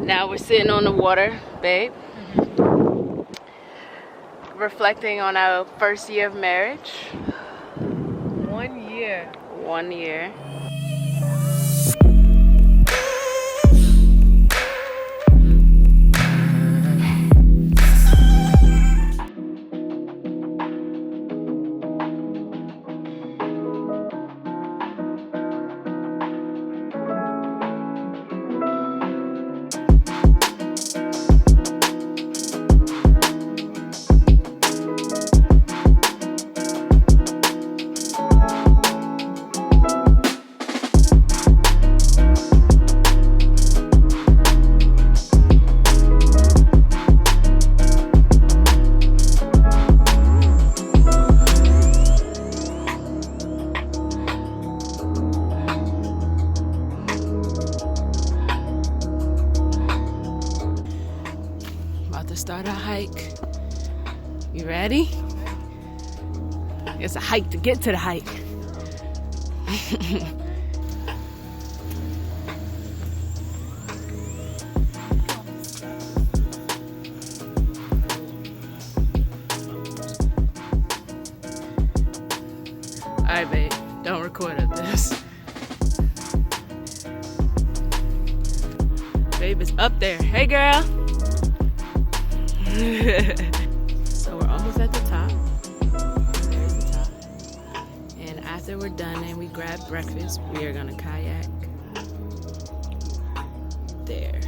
Now we're sitting on the water, babe. Reflecting on our first year of marriage. 1 year. 1 year. To start our hike. You ready? It's a hike to get to the hike. Alright, babe, don't record at this. Babe is up there. Hey, girl. So we're almost at the top. There's the top. And after we're done and we grab breakfast, we are gonna kayak there.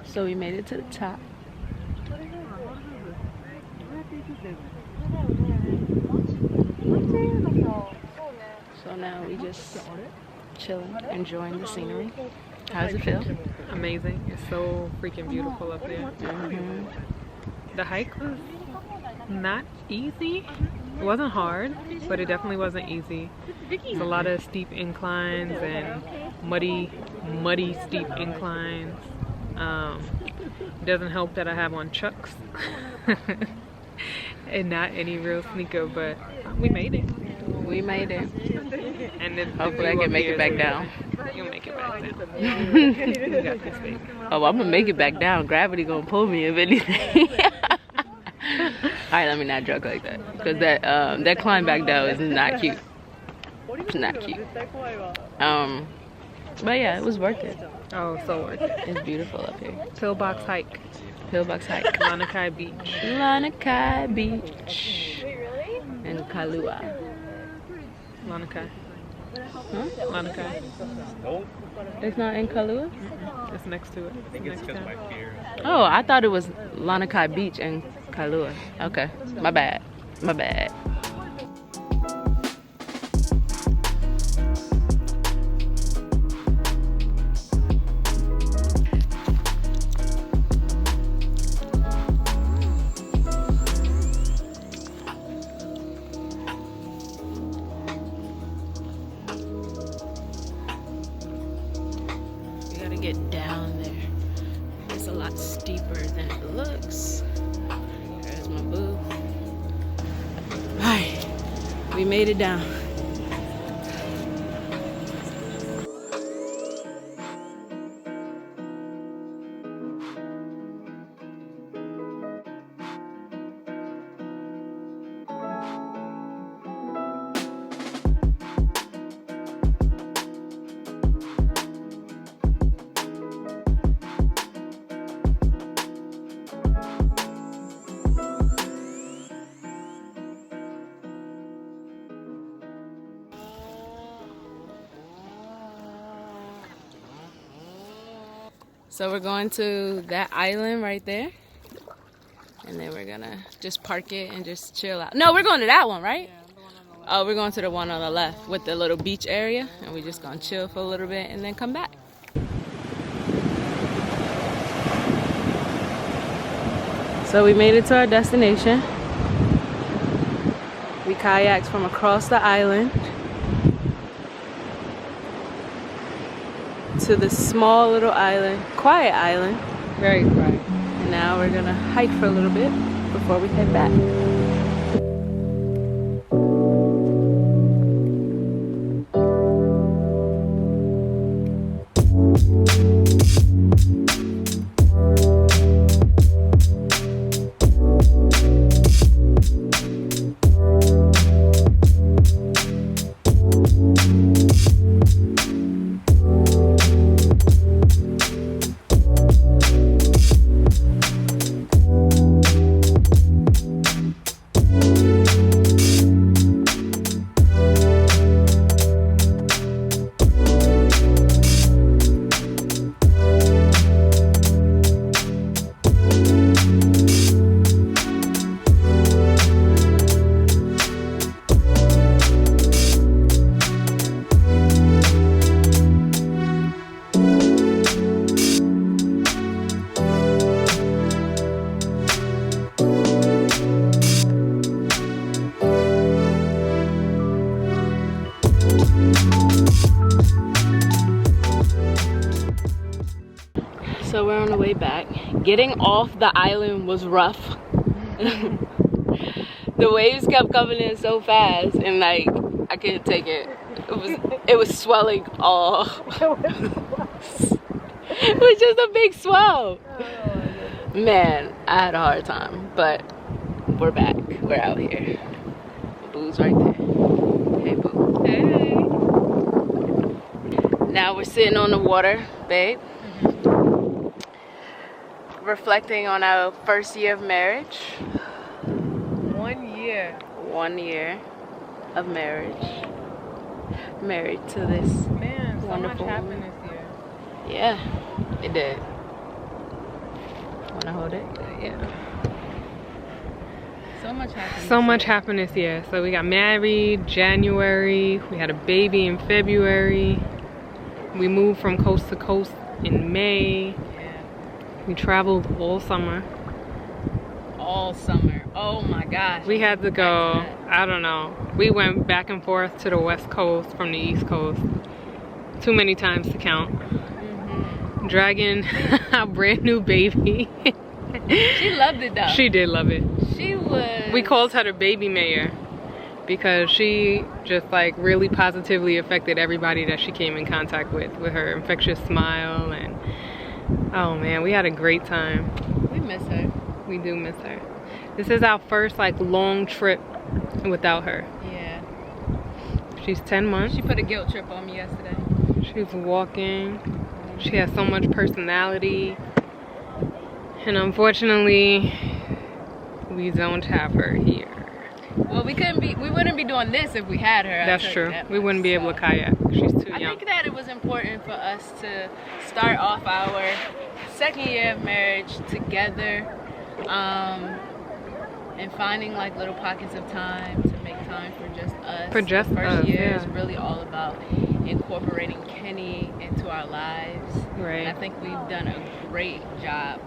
So we made it to the top. So now we just chilling, enjoying the scenery. How does it feel? Amazing. It's so freaking beautiful up there. The hike was not easy. It wasn't hard, but it definitely wasn't easy. It's a lot of steep inclines and muddy steep inclines. It doesn't help that I have on Chucks and not any real sneaker, but we made it. We made it. And then hopefully I can make it back down. You'll make it back down. You got this, baby. Oh, I'm gonna make it back down. Gravity gonna pull me if anything. Alright, let me not joke like that. Because that climb back down is not cute. It's not cute. But yeah, it was worth it. Oh, so worth it. It's beautiful up here. Pillbox hike. Pillbox hike. Lanakai Beach. Lanakai Beach. And Kalua. Lanakai. Huh? Lanakai. It's not in Kalua? It's next to it. I think it's because my fear. Oh, I thought it was Lanakai Beach and Kalua. Okay, my bad. My bad. Get down there. It's a lot steeper than it looks. There's my boo. Alright, we made it down. So we're going to that island right there. And then we're gonna just park it and just chill out. No, we're going to that one, right? Yeah, the one on the left. Oh, we're going to the one on the left with the little beach area. And we're just gonna chill for a little bit and then come back. So we made it to our destination. We kayaked from across the island to the small little island, quiet island. Very quiet. And now we're gonna hike for a little bit before we head back. So we're on the way back. Getting off the island was rough. The waves kept coming in so fast and like I couldn't take it. It was swelling all. It was just a big swell. Man, I had a hard time, but we're back. We're out here. Boo's right there. Hey, Boo. Hey. Now we're sitting on the water, babe. Reflecting on our first year of marriage. 1 year. 1 year of marriage. Married to this Man, so wonderful much woman. happened this year. Yeah, it did. Wanna hold it? Yeah. So much happened. So much happened this year. So we got married January. We had a baby in February. We moved from coast to coast in May. We traveled all summer. All summer. Oh my gosh. We had to go, I don't know. We went back and forth to the West Coast from the East Coast. Too many times to count. Dragging our brand new baby. She loved it though. She did love it. She was. We called her the baby mayor because she just like really positively affected everybody that she came in contact with her infectious smile. And oh man, we had a great time. We miss her. We do miss her. This is our first like long trip without her. Yeah. She's 10 months. She put a guilt trip on me yesterday. She's walking. She has so much personality. And unfortunately, we don't have her here. Well, we wouldn't be doing this if we had her. That's true. We wouldn't be able to kayak. She's too young. I think that it was important for us to start off our second year of marriage together, and finding like little pockets of time to make time for just us. For just the first us, year yeah. is really all about incorporating Kenny into our lives. Right. And I think we've done a great job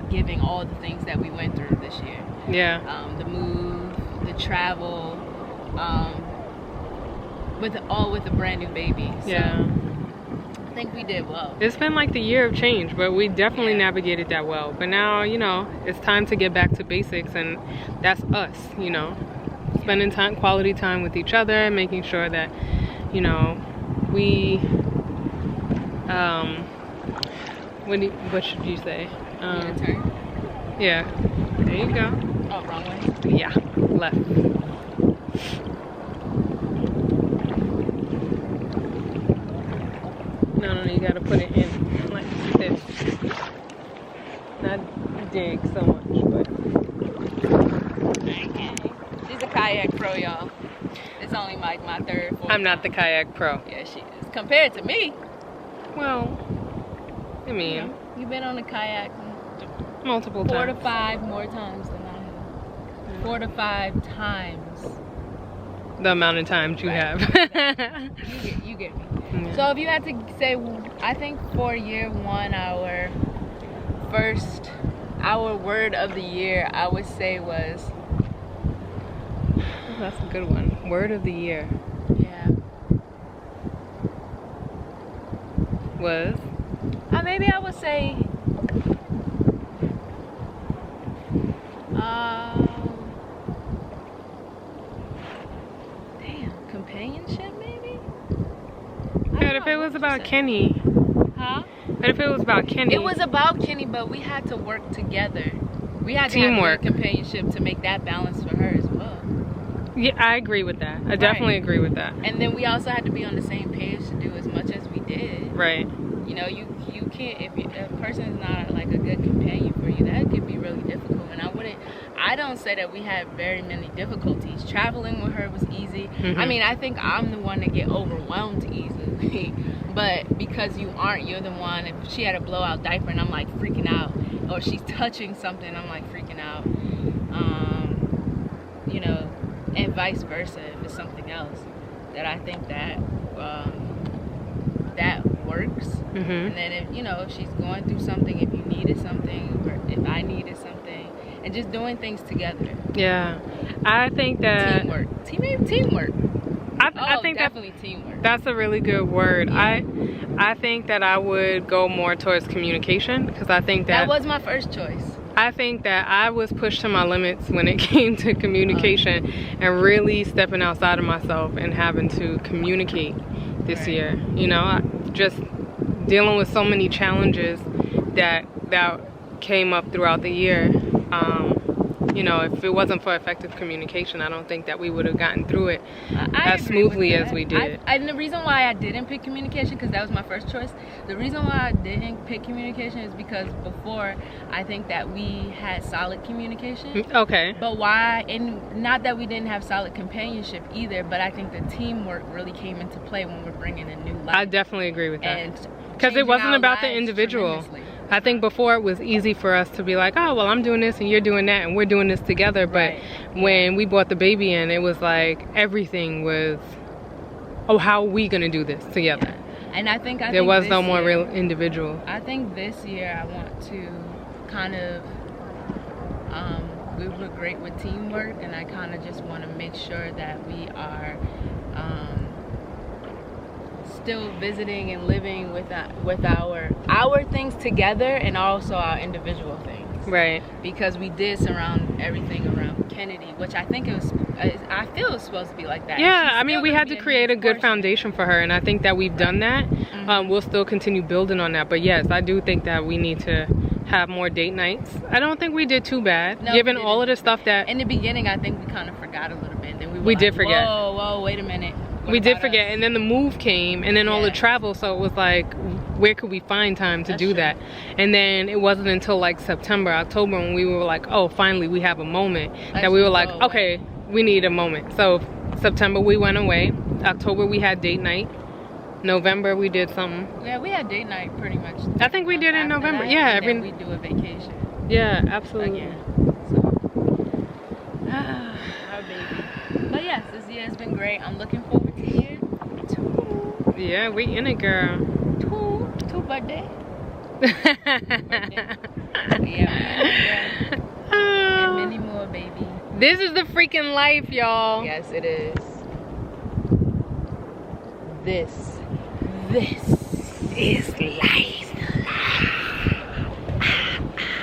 giving all the things that we went through this year. Yeah. The move, the travel, with a brand new baby. So Yeah. I think we did well. It's been like the year of change, but we definitely navigated that well. But now, you know, it's time to get back to basics, and that's us, you know. Spending time, quality time with each other, making sure that, you know, we, what should you say? You need to turn? Yeah. There you go. Oh, wrong way? Yeah, left. No, you gotta put it in like this. Not dig so much, but. Okay. She's a kayak pro, y'all. It's only like my third, fourth. I'm not the kayak pro. Yeah, she is. Compared to me. Well, I mean, You've been on a kayak multiple 4 times. to 5 more times than I have. 4 to 5 times. The amount of times you have. You get me. Yeah. So if you had to say, I think for year 1, our word of the year, I would say was. Oh, that's a good one. Word of the year. Yeah. Was? Maybe I would say. Companionship, maybe? But if it was about Kenny. Huh? But if it was about Kenny. It was about Kenny, but we had to work together. We had to Teamwork. have good companionship to make that balance for her as well. Yeah, I agree with that. I definitely agree with that. And then we also had to be on the same page to do as much as we did. Right. You know, you can't, if a person is not like a good companion for you, that could be really difficult. And I don't say that we had very many difficulties. Traveling with her was easy. I mean, I think I'm the one that get overwhelmed easily. But because you aren't, you're the one. If she had a blowout diaper and I'm like freaking out, or she's touching something, I'm like freaking out. You know, and vice versa if it's something else. That I think that that works. And then if she's going through something, if you needed something, or if I needed something, and just doing things together. Yeah, I think that teamwork. I think definitely teamwork. That's a really good word. Yeah. I think that I would go more towards communication, because I think that was my first choice. I think that I was pushed to my limits when it came to communication and really stepping outside of myself and having to communicate this year. You know, just dealing with so many challenges that came up throughout the year. You know, if it wasn't for effective communication, I don't think that we would have gotten through it as smoothly as we did. And the reason why I didn't pick communication, because that was my first choice, the reason why I didn't pick communication is because before, I think that we had solid communication. Okay. But why, and not that we didn't have solid companionship either, but I think the teamwork really came into play when we're bringing a new life. I definitely agree with that. And because it wasn't about the individual. I think before it was easy for us to be like, oh, well, I'm doing this and you're doing that and we're doing this together. But when we brought the baby in, it was like everything was, oh, how are we going to do this together? Yeah. And I think there was no more real individual. I think this year I want to kind of, we were great with teamwork, and I kind of just want to make sure that we are still visiting and living with our things together, and also our individual things. Right. Because we did surround everything around Kennedy, which I think I feel it was supposed to be like that. Yeah, I mean, we had to create a good foundation for her, and I think that we've done that. We'll still continue building on that. But yes, I do think that we need to have more date nights. I don't think we did too bad, given all of the stuff that... In the beginning, I think we kind of forgot a little bit. And then we did forget. Whoa, wait a minute. We did forget, and then the move came, and then all the travel, so it was like, where could we find time to do that? And then it wasn't until like September, October, when we were like, oh, finally we have a moment, that we were like, okay, we need a moment. So September we went away, October we had date night, November we did something. Yeah, we had date night pretty much. I think we did in November. Yeah, and then we do a vacation. Yeah, absolutely. Again. So, our baby. But yes, this year has been great. I'm looking forward to year 2. Yeah, we in it, girl. 2 birthday. Yeah, and many more, baby. This is the freaking life, y'all. Yes, it is. This is life.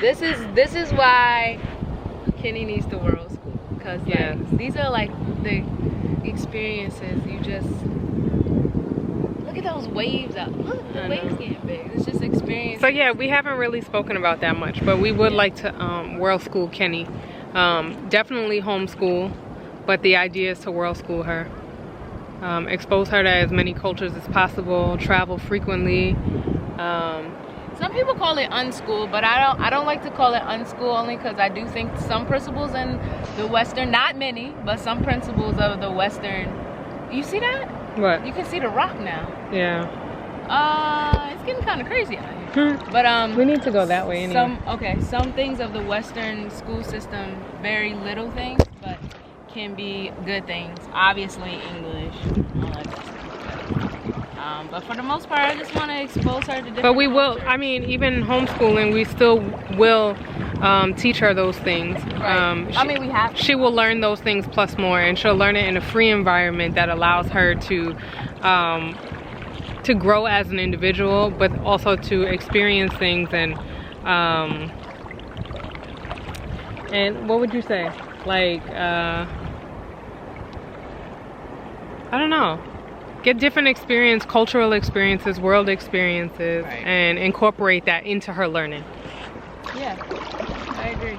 This is why Kenny needs to world school, because these are like the experiences. You just look at those waves out. Look at the waves getting big. It's just experience. So yeah, we haven't really spoken about that much, but we would like to world school Kenny. Definitely homeschool, but the idea is to world school her. Expose her to as many cultures as possible, travel frequently. Some people call it unschool, but I don't like to call it unschool, only because I do think some principles in the Western, not many, but some principles of the Western. You see that? What? You can see the rock now. Yeah. It's getting kind of crazy out here. But we need to go that way anyway. Some things of the Western school system, very little things, but can be good things. Obviously English, all that good stuff. But for the most part, I just want to expose her to different But we will, cultures. I mean, even homeschooling, we still will teach her those things. Right. I mean, we have to. She will learn those things plus more, and she'll learn it in a free environment that allows her to grow as an individual, but also to experience things and what would you say? Like, I don't know. Get different experience, cultural experiences, world experiences, right, and incorporate that into her learning. Yeah, I agree.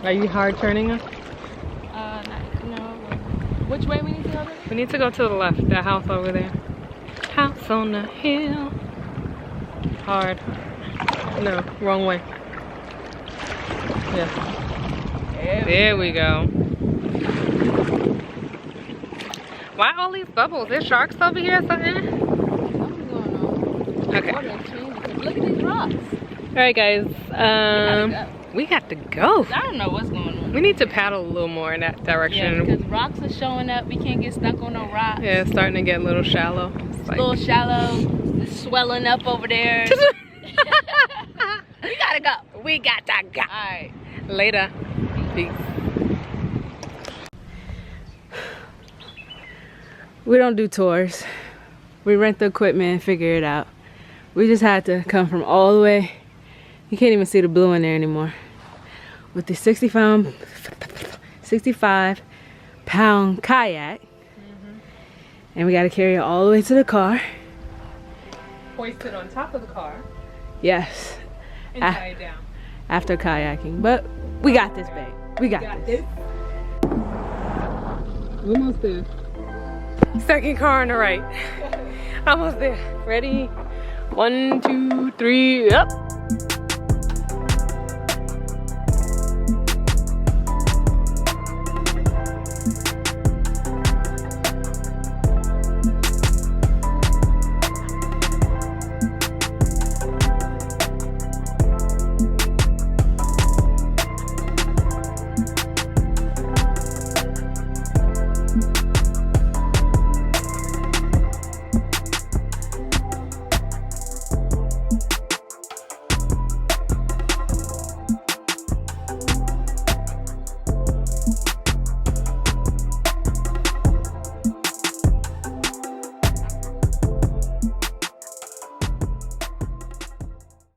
Are you hard turning us? No. Which way we need to go? We need to go to the left, that house over there. House on the hill. Hard. No, wrong way. Yeah. There we go. Why all these bubbles? There's sharks over here or something? Something's going on. Okay. Look at these rocks. Alright guys, we got to go. I don't know what's going on. We need to paddle a little more in that direction. Yeah, because rocks are showing up. We can't get stuck on no rocks. Yeah, it's starting to get a little shallow. It's a little shallow. It's swelling up over there. We gotta go. We got to go. Alright. Later. Peace. We don't do tours. We rent the equipment and figure it out. We just had to come from all the way. You can't even see the blue in there anymore. With the 65-pound kayak. And we got to carry it all the way to the car. Hoist it on top of the car. Yes. And tie it down. After kayaking. But we got this, babe. We got this. Almost there. Second car on the right. Almost there. Ready? 1, 2, 3, up.